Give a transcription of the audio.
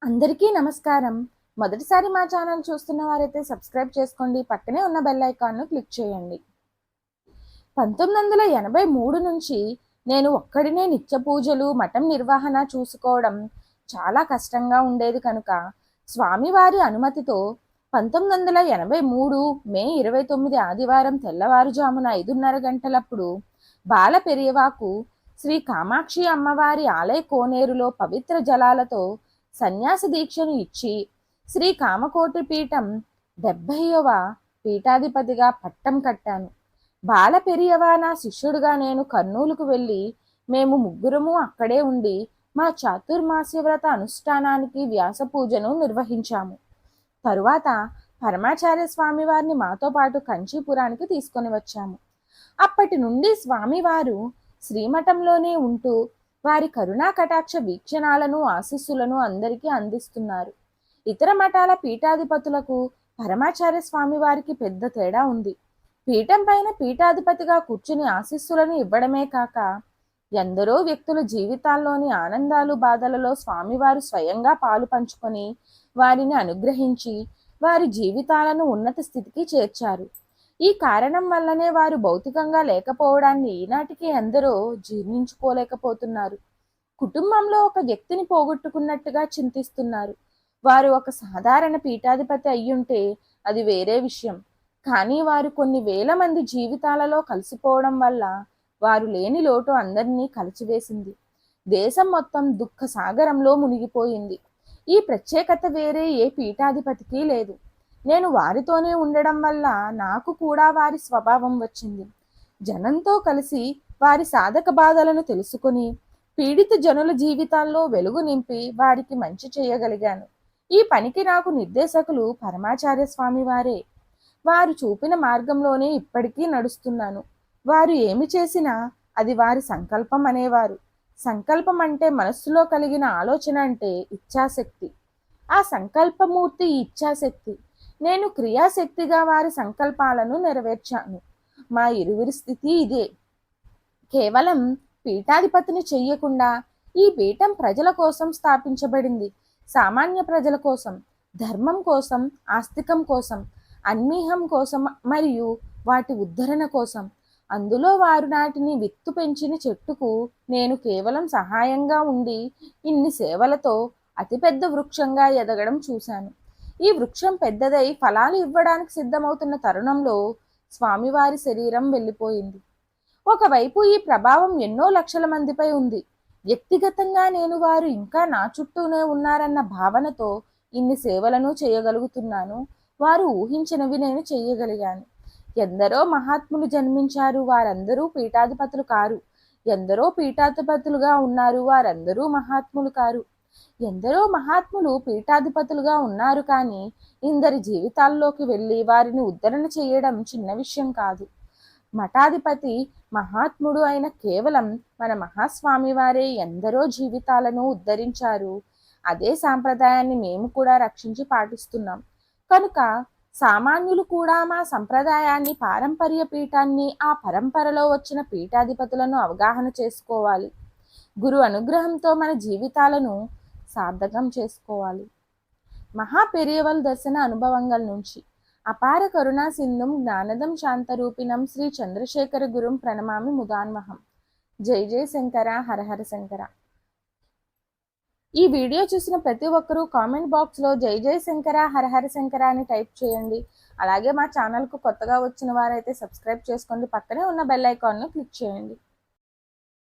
అందరికీ నమస్కారం. మొదటిసారి మా ఛానల్ చూస్తున్న వారైతే సబ్స్క్రైబ్ చేసుకోండి. పక్కనే ఉన్న బెల్ ఐకాన్‌ను క్లిక్ చేయండి. 1983 నుంచి నేను ఒక్కడినే నిత్య పూజలు, మఠం నిర్వహణ చూసుకోవడం చాలా కష్టంగా ఉండేది కనుక స్వామివారి అనుమతితో 1983 మే 29 ఆదివారం తెల్లవారుజామున 5:30 గంటలప్పుడు బాల పెరియవాకు శ్రీ కామాక్షి అమ్మవారి ఆలయ కోనేరులో పవిత్ర జలాలతో సన్యాస దీక్షను ఇచ్చి శ్రీ కామకోటి పీఠం 70వ పీఠాధిపతిగా పట్టం కట్టాను. బాల పెరియవ నా శిష్యుడిగా నేను కర్నూలుకు వెళ్ళి మేము ముగ్గురము అక్కడే ఉండి మా చాతుర్మాస్య వ్రత అనుష్ఠానానికి వ్యాస పూజను నిర్వహించాము. తరువాత పరమాచార్య స్వామి వారిని మాతో పాటు కంచీపురానికి తీసుకొని వచ్చాము. అప్పటి నుండి స్వామివారు శ్రీమఠంలోనే ఉంటూ వారి కరుణా కటాక్ష వీక్షణాలను ఆశీస్సులను అందరికీ అందిస్తున్నారు. ఇతర మఠాల పీఠాధిపతులకు పరమాచార్య స్వామి వారికి పెద్ద తేడా ఉంది. పీఠం పైన పీఠాధిపతిగా కూర్చుని ఆశీస్సులను ఇవ్వడమే కాక ఎందరో వ్యక్తుల జీవితాల్లోని ఆనందాలు బాధలలో స్వామివారు స్వయంగా పాలు పంచుకొని వారిని అనుగ్రహించి వారి జీవితాలను ఉన్నత స్థితికి చేర్చారు. ఈ కారణం వల్లనే వారు భౌతికంగా లేకపోవడాన్ని ఈనాటికి ఎందరో జీర్ణించుకోలేకపోతున్నారు. కుటుంబంలో ఒక వ్యక్తిని పోగొట్టుకున్నట్టుగా చింతిస్తున్నారు. వారు ఒక సాధారణ పీఠాధిపతి అయ్యుంటే అది వేరే విషయం. కానీ వారు కొన్ని వేల మంది జీవితాలలో కలిసిపోవడం వల్ల వారు లేని లోటు అందరినీ కలిచివేసింది. దేశం మొత్తం దుఃఖ సాగరంలో మునిగిపోయింది. ఈ ప్రత్యేకత వేరే ఏ పీఠాధిపతికి లేదు. నేను వారితోనే ఉండడం వల్ల నాకు కూడా వారి స్వభావం వచ్చింది. జనంతో కలిసి వారి సాధక బాధలను తెలుసుకుని పీడిత జనుల జీవితాల్లో వెలుగు నింపి వారికి మంచి చేయగలిగాను. ఈ పనికి నాకు నిర్దేశకులు పరమాచార్య స్వామి వారే. వారు చూపిన మార్గంలోనే ఇప్పటికీ నడుస్తున్నాను. వారు ఏమి చేసినా అది వారి సంకల్పం అనేవారు. సంకల్పం అంటే మనస్సులో కలిగిన ఆలోచన అంటే ఇచ్ఛాశక్తి. ఆ సంకల్పమూర్తి ఇచ్ఛాశక్తి. నేను క్రియాశక్తిగా వారి సంకల్పాలను నెరవేర్చాను. మా ఇరువురి స్థితి ఇదే. కేవలం పీఠాధిపతిని చెయ్యకుండా ఈ పీఠం ప్రజల కోసం స్థాపించబడింది. సామాన్య ప్రజల కోసం, ధర్మం కోసం, ఆస్తికం కోసం, అన్మీహం కోసం మరియు వాటి ఉద్ధరణ కోసం. అందులో వారు నాటిని విత్తు పెంచిన చెట్టుకు నేను కేవలం సహాయంగా ఉండి ఇన్ని సేవలతో అతిపెద్ద వృక్షంగా ఎదగడం చూశాను. ఈ వృక్షం పెద్దదై ఫలాలు ఇవ్వడానికి సిద్ధమవుతున్న తరుణంలో స్వామివారి శరీరం వెళ్ళిపోయింది. ఒకవైపు ఈ ప్రభావం ఎన్నో లక్షల మందిపై ఉంది. వ్యక్తిగతంగా నేను వారు ఇంకా నా చుట్టూనే ఉన్నారన్న భావనతో ఇన్ని సేవలను చేయగలుగుతున్నాను. వారు ఊహించినవి నేను చేయగలిగాను. ఎందరో మహాత్ములు జన్మించారు, వారందరూ పీఠాధిపతులు కారు. ఎందరో పీఠాధిపతులుగా ఉన్నారు, వారందరూ మహాత్ములు కారు. ఎందరో మహాత్ములు పీఠాధిపతులుగా ఉన్నారు, కానీ ఇందరి జీవితాల్లోకి వెళ్ళి వారిని ఉద్ధరణ చేయడం చిన్న విషయం కాదు. మఠాధిపతి మహాత్ముడు అయిన కేవలం మన మహాస్వామి వారే ఎందరో జీవితాలను ఉద్ధరించారు. అదే సాంప్రదాయాన్ని మేము కూడా రక్షించి పాటిస్తున్నాం. కనుక సామాన్యులు కూడా మా సంప్రదాయాన్ని, పారంపర్య పీఠాన్ని, ఆ పరంపరలో వచ్చిన పీఠాధిపతులను అవగాహన చేసుకోవాలి. గురు అనుగ్రహంతో మన జీవితాలను సార్థకం చేసుకోవాలి. మహా పెరియవల్ దర్శన అనుభవంగల్ నుంచి అపార కరుణా సింధుం జ్ఞానదం శాంతరూపిణం శ్రీ చంద్రశేఖర గురుం ప్రణమామి ముదాన్వహం. జై జై శంకర, హరహర శంకర. ఈ వీడియో చూసిన ప్రతి ఒక్కరూ కామెంట్ బాక్స్లో జై జై శంకర, హరహర శంకర అని టైప్ చేయండి. అలాగే మా ఛానల్కు కొత్తగా వచ్చిన వారైతే సబ్స్క్రైబ్ చేసుకోండి. పక్కనే ఉన్న బెల్ ఐకాన్ను క్లిక్ చేయండి.